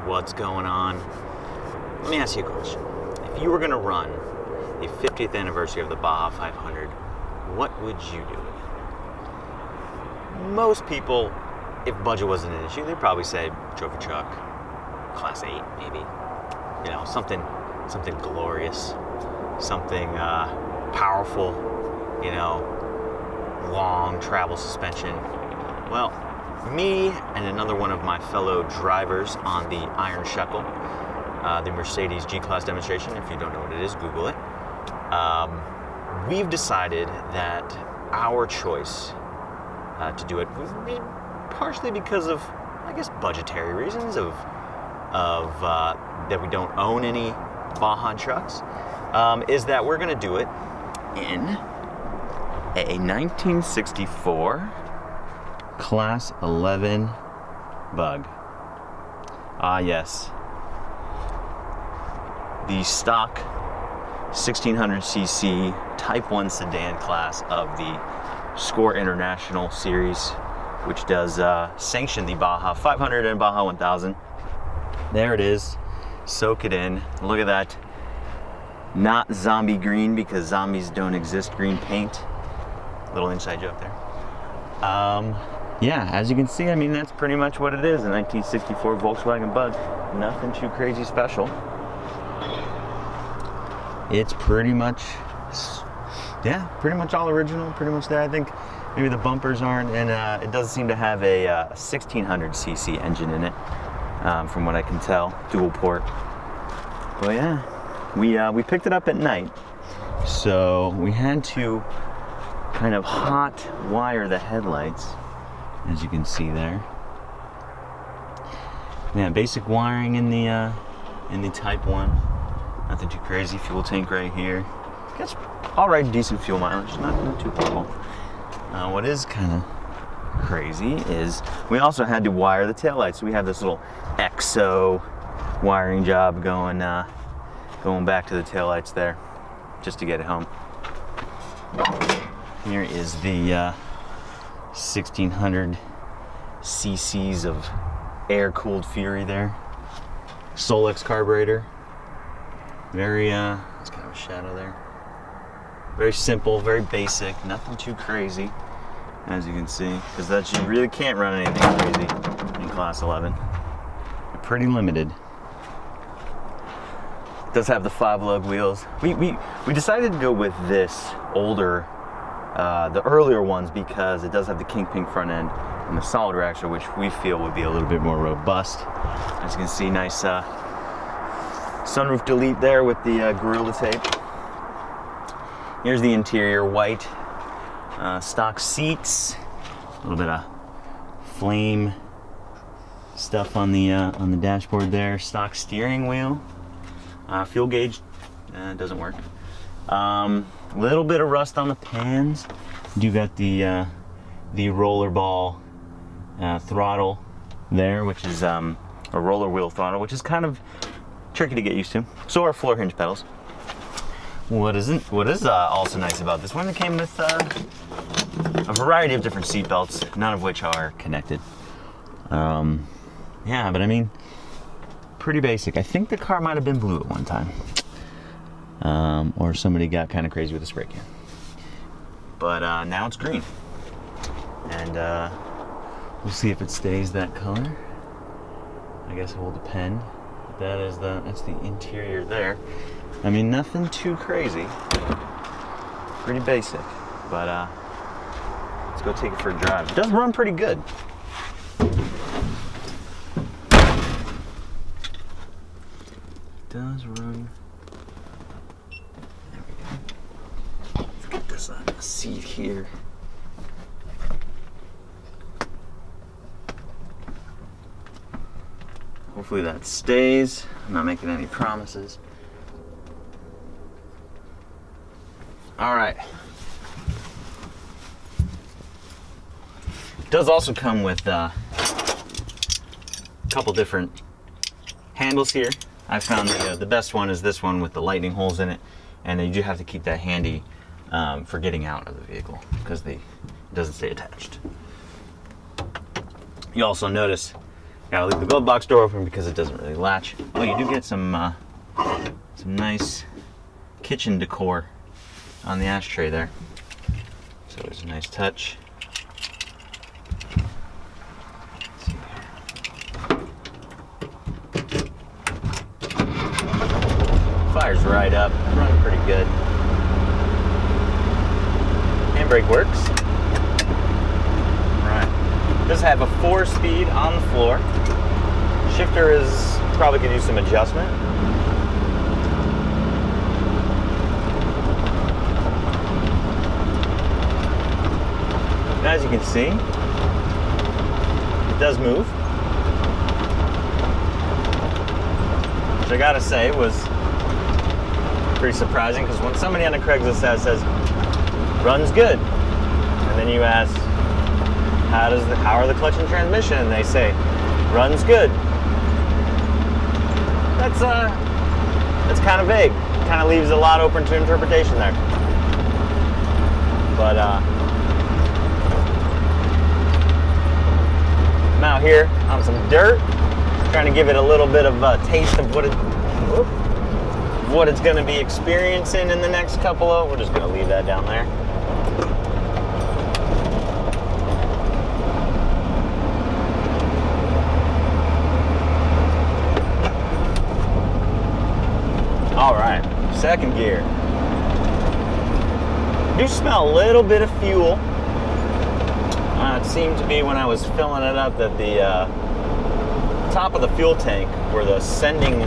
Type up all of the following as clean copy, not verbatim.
what's going on? Let me ask you a question. If you were going to run the 50th anniversary of the Baja 500, what would you do? Most people, if budget wasn't an issue, they'd probably say trophy truck, class 8 maybe. You know, something glorious, something powerful, you know, long travel suspension. Well, me and another one of my fellow drivers on the Iron Shekel, the Mercedes G-Class demonstration, if you don't know what it is, Google it. We've decided that our choice to do it would be partially because of, I guess, budgetary reasons of that we don't own any Baja trucks, is that we're going to do it in a 1964 Class 11 Bug. Ah, yes. The stock 1600cc Type 1 sedan class of the Score International series, which does sanction the Baja 500 and Baja 1000. There it is. Soak it in. Look at that. Not zombie green, because zombies don't exist green paint. Little inside joke there. Yeah, as you can see, I mean, that's pretty much what it is. A 1964 Volkswagen Bug. Nothing too crazy special. It's pretty much, yeah, pretty much all original, pretty much there. I think maybe the bumpers aren't, and it does seem to have a 1600cc engine in it, from what I can tell, dual port. But yeah, we picked it up at night, so we had to kind of hot wire the headlights, as you can see there. Yeah, basic wiring in the Type 1. Nothing too crazy. Fuel tank right here. Gets all right, decent fuel mileage. Not too horrible. What is kind of crazy is we also had to wire the taillights. So we have this little EXO wiring job going back to the taillights there, just to get it home. Here is the 1600 cc's of air-cooled fury there. Sollux Carburetor. Very, it's kind of a shadow there. Very simple, very basic, nothing too crazy, as you can see, because you really can't run anything crazy in Class 11. They're pretty limited. It does have the 5-lug wheels. We decided to go with this older, the earlier ones, because it does have the Kingpin front end and the solid reactor, which we feel would be a little bit more robust. As you can see, nice sunroof delete there with the Gorilla tape. Here's the interior, white stock seats, a little bit of flame stuff on the dashboard there. Stock steering wheel, fuel gauge doesn't work. Little bit of rust on the pans. You got the rollerball throttle there, which is a roller wheel throttle, which is kind of tricky to get used to. So are floor hinge pedals. What is also nice about this one, it came with a variety of different seat belts, none of which are connected. Yeah, but I mean, pretty basic. I think the car might have been blue at one time, or somebody got kind of crazy with a spray can. But now it's green, and we'll see if it stays that color. I guess it will depend. That's the interior there. I mean, nothing too crazy. Pretty basic, but let's go take it for a drive. It does run pretty good. Does run. There we go. Let's get this on the seat here. Hopefully that stays. I'm not making any promises. All right. It does also come with a couple different handles here. I found the best one is this one with the lightning holes in it, and you do have to keep that handy for getting out of the vehicle because it doesn't stay attached. You also notice Gotta leave the glove box door open because it doesn't really latch. Oh, you do get some nice kitchen decor on the ashtray there. So there's a nice touch. Let's see here. Fire's right up, running pretty good. Handbrake works. Alright. Does have a 4-speed on the floor. Shifter is probably could use some adjustment. And as you can see, it does move. Which I gotta say was pretty surprising, because when somebody on the Craigslist says runs good, and then you ask how are the clutch and transmission, and they say runs good. That's kind of vague. Kind of leaves a lot open to interpretation there. But I'm out here on some dirt, trying to give it a little bit of a taste of what it's going to be experiencing in the next couple of. We're just going to leave that down there. All right, second gear. Do smell a little bit of fuel. It seemed to be when I was filling it up that the top of the fuel tank, where the sending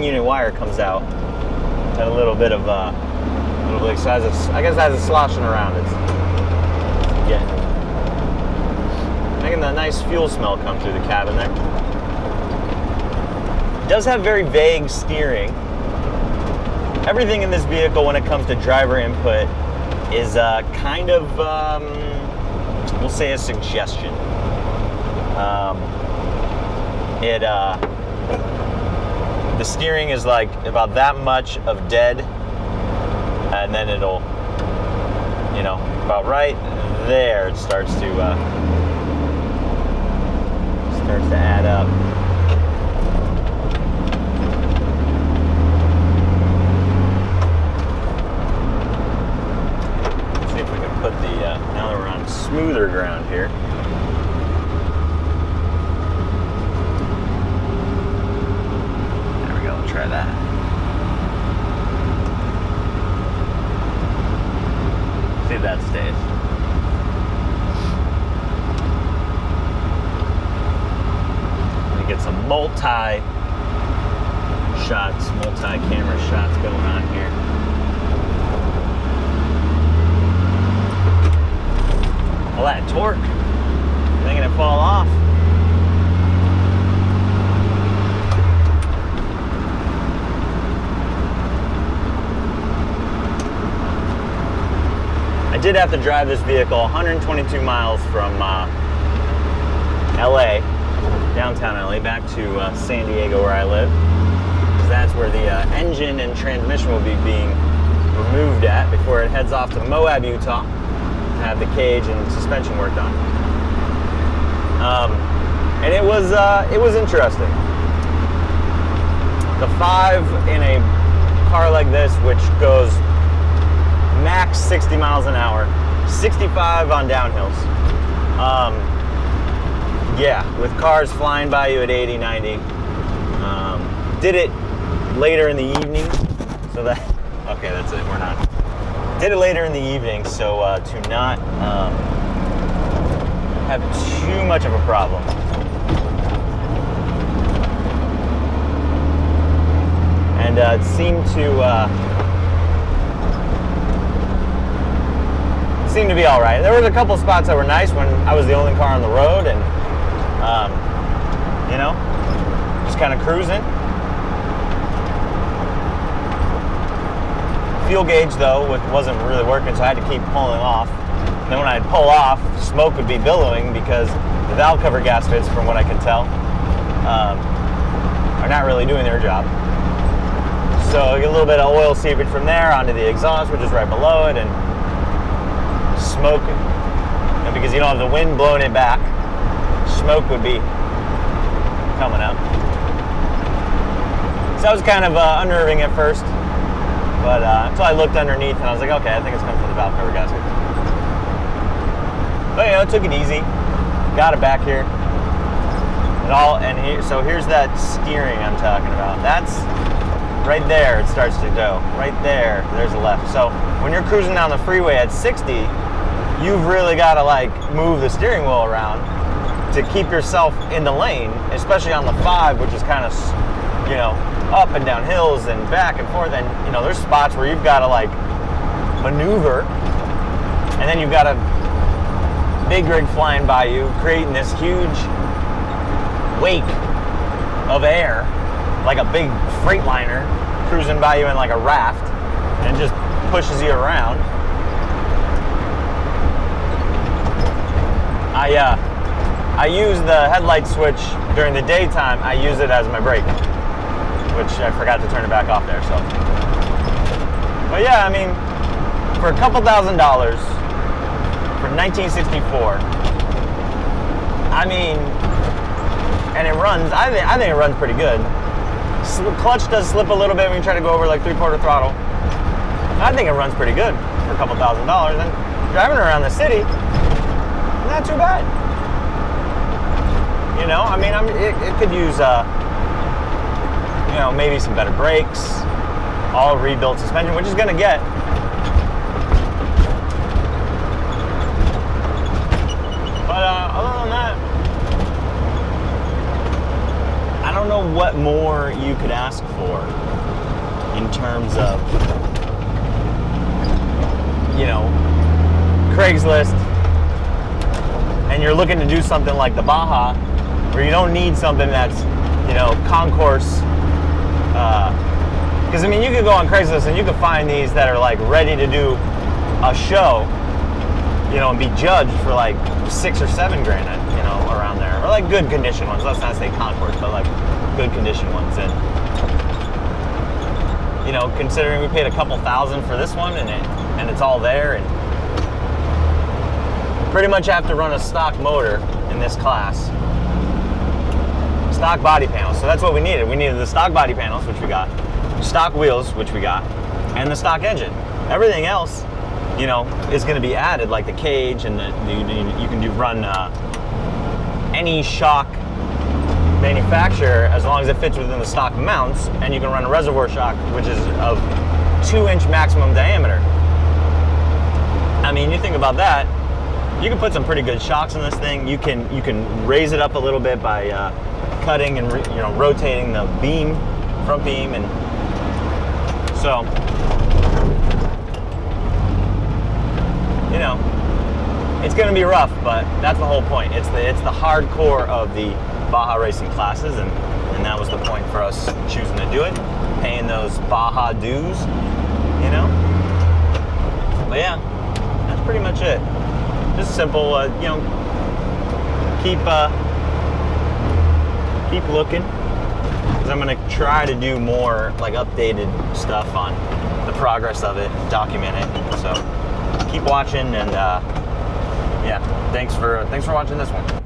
unit wire comes out, had a little bit of so I guess as it's sloshing around, it's making the nice fuel smell come through the cabin there. It does have very vague steering. Everything in this vehicle, when it comes to driver input, is kind of, we'll say, a suggestion. The steering is like about that much of dead, and then it'll, about right there, it starts to add up. Now that we're on smoother ground here. There we go, let's try that. See if that stays. Let me get some multi-camera shots going on here. All that torque, thinking it fall off. I did have to drive this vehicle 122 miles from LA, downtown LA, back to San Diego, where I live. Because that's where the engine and transmission will be being removed at before it heads off to Moab, Utah. Have the cage and suspension worked on, and it was interesting. The 5 in a car like this, which goes max 60 miles an hour, 65 on downhills. With cars flying by you at 80, 90. Did it later in the evening, so that okay, that's it. We're not. Did it later in the evening, so to not have too much of a problem. And it seemed to be all right. There was a couple spots that were nice when I was the only car on the road, and just kind of cruising. Fuel gauge, though, wasn't really working, so I had to keep pulling off. And then when I'd pull off, smoke would be billowing because the valve cover gaskets, from what I can tell, are not really doing their job. So you get a little bit of oil seepage from there onto the exhaust, which is right below it, and smoke. And because you don't have the wind blowing it back, smoke would be coming up. So I was kind of unnerving at first, but until I looked underneath and I was like, okay, I think it's coming from the valve cover gasket. But it took it easy. Got it back here. So here's that steering I'm talking about. That's right there. It starts to go. Right there. There's a left. So when you're cruising down the freeway at 60, you've really got to like move the steering wheel around to keep yourself in the lane, especially on the 5, which is kind of, up and down hills and back and forth. And there's spots where you've got to like maneuver, and then you've got a big rig flying by you, creating this huge wake of air, like a big freight liner cruising by you in like a raft, and just pushes you around. I use the headlight switch during the daytime. I use it as my brake, which I forgot to turn it back off there. So, but yeah, I mean, for a couple $1,000 for 1964, I mean, and it runs. I think it runs pretty good. Clutch does slip a little bit when you try to go over like 3/4 throttle. I think it runs pretty good for a couple $1,000, and driving around the city, not too bad. I mean, it could use, maybe some better brakes, all rebuilt suspension, which is going to get. But other than that, I don't know what more you could ask for in terms of, Craigslist, and you're looking to do something like the Baja, where you don't need something that's, concourse. Because I mean, you could go on Craigslist and you could find these that are like ready to do a show, and be judged for like $6 or $7 grand, around there, or like good condition ones. Let's not say concourse, but like good condition ones. And considering we paid a couple $1,000 for this one, and it's all there, and pretty much have to run a stock motor in this class. Stock body panels. So that's what we needed. We needed the stock body panels, which we got, stock wheels, which we got, and the stock engine. Everything else, is going to be added, like the cage, and you can run any shock manufacturer as long as it fits within the stock mounts, and you can run a reservoir shock, which is of 2-inch maximum diameter. I mean, you think about that, you can put some pretty good shocks in this thing. You can raise it up a little bit by cutting and rotating the beam, front beam, and so it's going to be rough, but that's the whole point. It's the hardcore of the Baja racing classes, and that was the point for us choosing to do it, paying those Baja dues, But yeah, that's pretty much it. Just simple, keep looking, because I'm going to try to do more like updated stuff on the progress of it, document it. So keep watching, and yeah, thanks for watching this one.